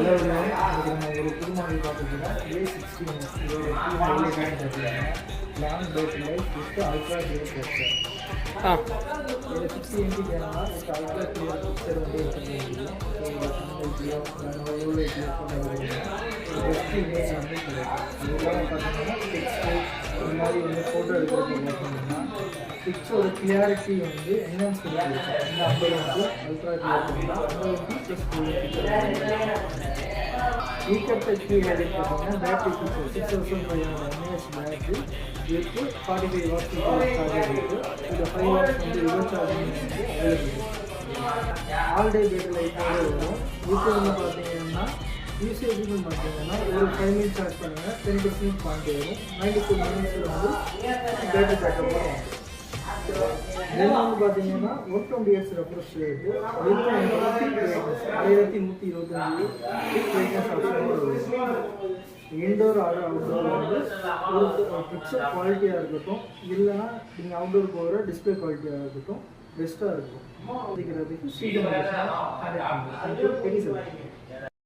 ஒரு புது மாடல் பார்த்துக்கிட்டா A16 இதோட பார்த்தீங்கன்னா long battery life with ultra clear picture. இதில் 60 MP camera with ultra clear picture வந்து எடுத்துக்க பெஸ்ட் இமேஜ் வந்து கிடைக்கும். இதெல்லாம் பார்த்தீங்கன்னா டெக்ஸ்ட்டு இந்த மாதிரி வந்து ஃபோட்டோ எடுக்கிறப்ப பார்த்தீங்கன்னா பிக்சரோட கிளியாரிட்டி வந்து என்ஹான்ஸ் பண்ணி கொடுக்கும். இந்த 50 வந்து அல்ட்ரா கிளியர் பண்ணால் 50 ப்ளஸ் ஈக்கப் ஹெச்டி ஹெட் பார்த்தீங்கன்னா battery feature 6500 mAh battery with 45 watts charger இருக்குது. இந்த 5 வாட்ஸ் வந்து ரிவர்ஸ் சார்ஜிங் வந்து அவைலபிள். ஆல் டே பேட்டரி லைஃபோடு வரும். இதுக்கு வந்து பார்த்தீங்கன்னா யூசேஜுக்கு பார்த்தீங்கன்னா ஒரு 5 மினிட்ஸ் சார்ஜ் பண்ணுங்கள் 10% பாயிண்ட் வரும். 92 மினிட்ஸில் வந்து பேட்டரி பேக்கப் வரும். தென் வந்து பார்த்தீங்கன்னா 120 Hz refresh rate 1125 peak brightness ஆப்ஷனோடு வரும். இன்டோர் ஆர் அவுட்டோர் வந்து ஒரு பிக்சர் குவாலிட்டியாக இருக்கட்டும், இல்லைன்னா நீங்கள் அவுட்டோர் போகிற டிஸ்பிளே குவாலிட்டியாக இருக்கட்டும் பெஸ்ட்டாக இருக்கும். சீக்கிரத்துக்கு சீக்கிரம்